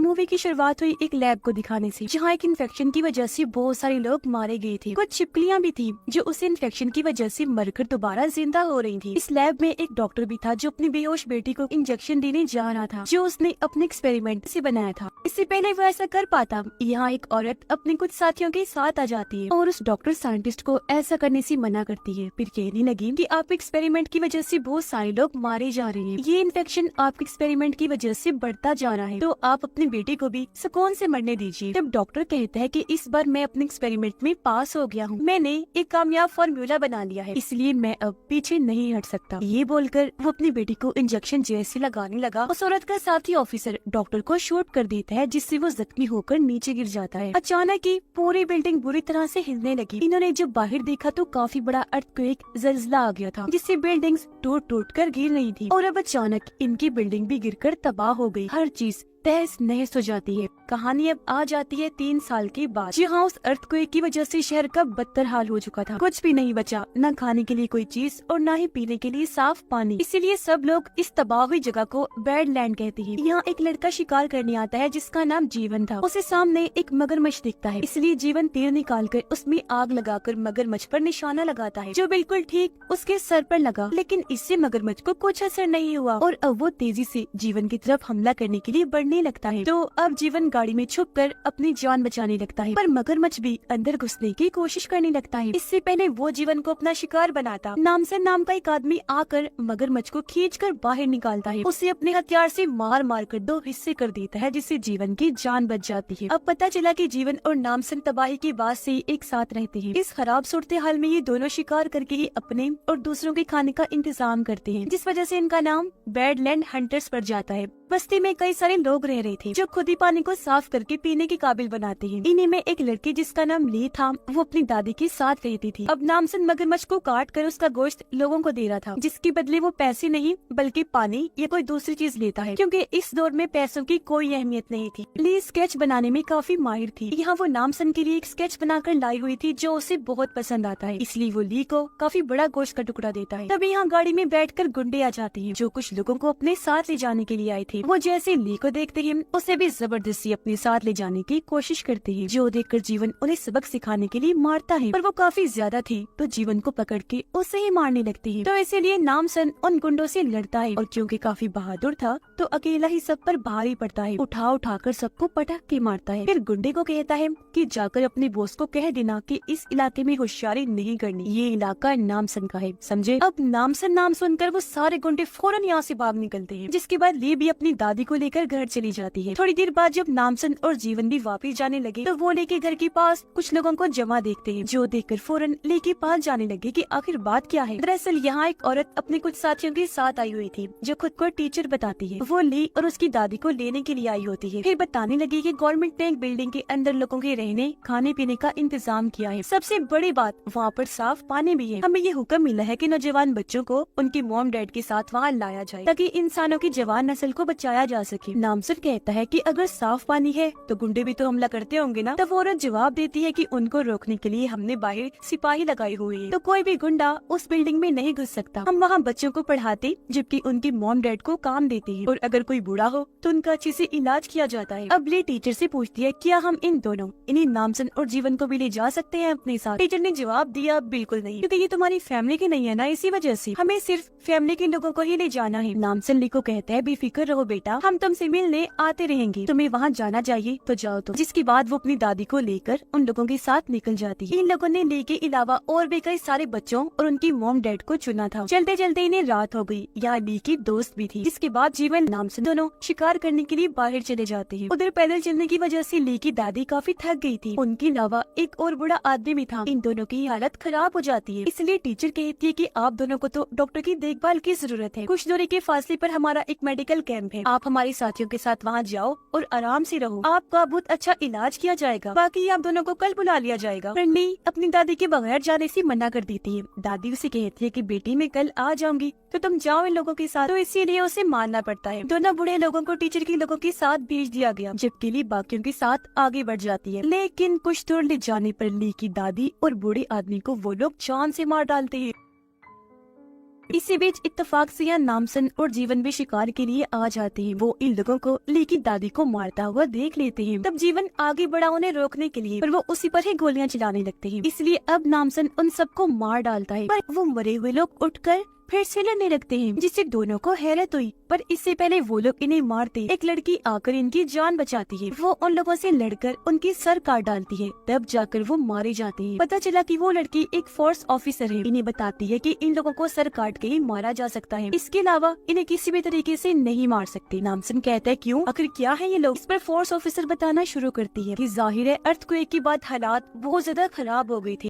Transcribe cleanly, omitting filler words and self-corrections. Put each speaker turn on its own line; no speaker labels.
Movie की शुरुआत हुई एक लैब को दिखाने से, जहाँ एक इन्फेक्शन की वजह से बहुत सारे लोग मारे गए थे। कुछ छिपकलियाँ भी थी जो उस इन्फेक्शन की वजह से मरकर दोबारा जिंदा हो रही थी। इस लैब में एक डॉक्टर भी था जो अपनी बेहोश बेटी को इंजेक्शन देने जा रहा था, जो उसने अपने एक्सपेरिमेंट से बनाया था। इससे पहले वो ऐसा कर पाता, यहाँ एक औरत अपने कुछ साथियों के साथ आ जाती है और उस डॉक्टर साइंटिस्ट को ऐसा करने से मना करती है। फिर कहने लगी कि आप एक्सपेरिमेंट की वजह से बहुत सारे लोग मारे जा रहे हैं, ये इन्फेक्शन आपके एक्सपेरिमेंट की वजह से बढ़ता जा रहा है, तो आप अपनी बेटी को भी सुकून से मरने दीजिए। तब डॉक्टर कहता है कि इस बार मैं अपने एक्सपेरिमेंट में पास हो गया हूँ, मैंने एक कामयाब फॉर्मूला बना लिया है, इसलिए मैं अब पीछे नहीं हट सकता। ये बोलकर वो अपनी बेटी को इंजेक्शन जैसे लगाने लगा, उस औरत का साथी ऑफिसर डॉक्टर को शूट कर देता है, जिससे वो जख्मी होकर नीचे गिर जाता है। अचानक ही पूरी बिल्डिंग बुरी तरह से हिलने लगी। इन्होंने जब बाहर देखा तो काफी बड़ा अर्थक्वेक जल्जला आ गया था, जिससे बिल्डिंग्स टूट टूट कर गिर रही थी और अब अचानक इनकी बिल्डिंग भी गिरकर तबाह हो गई। हर चीज तहस नहस हो जाती है। कहानी अब आ जाती है 3 साल के बाद, जहाँ उस अर्थक्वेक की वजह से शहर का बदतर हाल हो चुका था। कुछ भी नहीं बचा, न खाने के लिए कोई चीज और न ही पीने के लिए साफ पानी। इसीलिए सब लोग इस तबाह हुई जगह को बैडलैंड कहते हैं। यहाँ एक लड़का शिकार करने आता है जिसका नाम जीवन था। उसे सामने एक मगरमच्छ दिखता है, इसलिए जीवन तीर निकाल कर उसमें आग लगाकर मगरमच्छ पर निशाना लगाता है, जो बिल्कुल ठीक उसके सर पर लगा। लेकिन इससे मगरमच्छ को कुछ असर नहीं हुआ और अब वो तेजी से जीवन की तरफ हमला करने के लिए बढ़ने लगता है। तो अब जीवन गाड़ी में छुपकर अपनी जान बचाने लगता है, पर मगरमच्छ भी अंदर घुसने की कोशिश करने लगता है। इससे पहले वो जीवन को अपना शिकार बनाता, नामसन नाम का एक आदमी आकर मगरमच्छ को खींचकर बाहर निकालता है। उसे अपने हथियार से मार मार कर 2 हिस्से कर देता है, जिससे जीवन की जान बच जाती है। अब पता चला कि जीवन और नामसन तबाही के बाद से एक साथ रहते हैं। इस खराब सूरत हाल में ये दोनों शिकार करके ही अपने और दूसरों के खाने का इंतजाम करते हैं, जिस वजह से इनका नाम बैडलैंड हंटर्स पड़ जाता है। बस्ती में कई सारे लोग रह रहे थे जो खुद ही पानी को साफ करके पीने के काबिल बनाते हैं। इन्हीं में एक लड़की जिसका नाम ली था, वो अपनी दादी के साथ रहती थी। अब नामसन मगरमच्छ को काट कर उसका गोश्त लोगों को दे रहा था, जिसके बदले वो पैसे नहीं बल्कि पानी या कोई दूसरी चीज लेता है, क्योंकि इस दौर में पैसों की कोई अहमियत नहीं थी। ली स्केच बनाने में काफी माहिर थी। यहाँ वो नामसन के लिए एक स्केच बनाकर लाई हुई थी जो उसे बहुत पसंद आता है, इसलिए वो ली को काफी बड़ा गोश्त का टुकड़ा देता है। तभी यहाँ गाड़ी में बैठकर गुंडे आ जाते हैं, जो कुछ लोगों को अपने साथ ले जाने के लिए आए थे। वो जैसे ली को देखते ही उसे भी जबरदस्ती अपने साथ ले जाने की कोशिश करते हैं, जो देखकर जीवन उन्हें सबक सिखाने के लिए मारता है, पर वो काफी ज्यादा थी तो जीवन को पकड़ के उसे ही मारने लगती है। तो इसीलिए नामसन उन गुंडों से लड़ता है और क्योंकि काफी बहादुर था तो अकेला ही सब पर भारी पड़ता है, उठा उठा कर सबको पटक के मारता है। फिर गुंडे को कहता है कि जाकर अपने बॉस को कह देना कि इस इलाके में होशियारी नहीं करनी, ये इलाका नामसन का है, समझे। अब नामसन नाम सुनकर वो सारे गुंडे फौरन यहाँ से भाग निकलते हैं, जिसके बाद ली भी अपनी दादी को लेकर घर चली जाती है। थोड़ी देर बाद जब नामसन और जीवन भी वापस जाने लगे तो वो लेके घर के पास कुछ लोगों को जमा देखते हैं, जो देखकर फौरन लेके पास जाने लगे कि आखिर बात क्या है। दरअसल यहाँ एक औरत अपने कुछ साथियों के साथ आई हुई थी, जो खुद को टीचर बताती है। वो ली और उसकी दादी को लेने के लिए आई होती है। फिर बताने लगी कि गवर्नमेंट ने एक बिल्डिंग के अंदर लोगों के रहने खाने पीने का इंतजाम किया है। सबसे बड़ी बात, वहाँ पर साफ पानी भी है। हमें ये हुक्म मिला है कि नौजवान बच्चों को उनके मॉम डैड के साथ वहाँ लाया जाए, ताकि इंसानों की जवान नस्ल को बचाया जा सके। नामसन कहता है कि अगर साफ पानी है तो गुंडे भी तो हमला करते होंगे ना। तब औरत जवाब देती है कि उनको रोकने के लिए हमने बाहर सिपाही लगाए हुए हैं, तो कोई भी गुंडा उस बिल्डिंग में नहीं घुस सकता। हम वहाँ बच्चों को पढ़ाते जबकि उनकी मॉम डैड को काम देते हैं, और अगर कोई बूढ़ा हो तो उनका अच्छे से इलाज किया जाता है। अब ली टीचर से पूछती है क्या हम इन दोनों इन्हीं नामसन और जीवन को भी ले जा सकते हैं अपने साथ। टीचर ने जवाब दिया बिल्कुल नहीं, क्योंकि ये तुम्हारी फैमिली की नहीं है ना, इसी वजह से हमें सिर्फ फैमिली के लोगों को ही ले जाना है। नामसन ली को कहता है बेफिक्र रहो बेटा, हम तुमसे मिलने आते रहेंगे, तुम्हें वहाँ जाना चाहिए तो जाओ। तो जिसके बाद वो अपनी दादी को लेकर उन लोगों के साथ निकल जाती है। इन लोगों ने ली के अलावा और भी कई सारे बच्चों और उनकी मॉम डैड को चुना था। चलते चलते इन्हें रात हो गई। यहाँ ली की दोस्त भी थी, जिसके बाद जीवन नामसन दोनों शिकार करने के लिए बाहर चले जाते हैं। उधर पैदल चलने की वजह से ली की दादी काफी थक गई थी, उनके अलावा एक और बूढ़ा आदमी भी था। इन दोनों की हालत खराब हो जाती है, इसलिए टीचर कहती है कि आप दोनों को तो डॉक्टर की देखभाल की जरूरत है। कुछ दूरी के फासले पर हमारा एक मेडिकल कैंप है, आप हमारे साथियों के साथ वहाँ जाओ और आराम से रहो, आपका बहुत अच्छा इलाज किया जाएगा, बाकी आप दोनों को कल बुला लिया जाएगा। ली अपनी दादी के बगैर जाने से मना कर देती है। दादी उसे कहती है कि बेटी मैं कल आ जाऊंगी तो तुम जाओ इन लोगों के साथ, तो इसीलिए उसे मानना पड़ता है। दोनों बूढ़े लोगों को टीचर के लोगों के साथ भेज दिया गया, जबकि ली बाकियों के साथ आगे बढ़ जाती है। लेकिन कुछ दूर ले जाने पर ली की दादी और बूढ़े आदमी को वो लोग जान से मार डालते हैं। इसी बीच इत्तेफाक से यहाँ नामसन और जीवन भी शिकार के लिए आ जाते हैं। वो इन लोगों को ली की दादी को मारता हुआ देख लेते हैं। तब जीवन आगे बढ़ा उन्हें रोकने के लिए, पर वो उसी पर ही गोलियां चलाने लगते हैं। इसलिए अब नामसन उन सबको मार डालता है, पर वो मरे हुए लोग उठकर फिर से लड़ने लगते हैं, जिससे दोनों को हैरत हुई। पर इससे पहले वो लोग इन्हें मारते, एक लड़की आकर इनकी जान बचाती है। वो उन लोगों से लड़कर उनकी सर काट डालती है, तब जाकर वो मारे जाते हैं। पता चला कि वो लड़की एक फोर्स ऑफिसर है। इन्हें बताती है कि इन लोगों को सर काट के ही मारा जा सकता है, इसके अलावा इन्हें किसी भी तरीके से नहीं मार सकते। नामसन कहता है क्यों, आखिर क्या है ये लोग। इस पर फोर्स ऑफिसर बताना शुरू करती है कि जाहिर है अर्थक्वेक के बाद हालात बहुत ज्यादा खराब हो गए थे।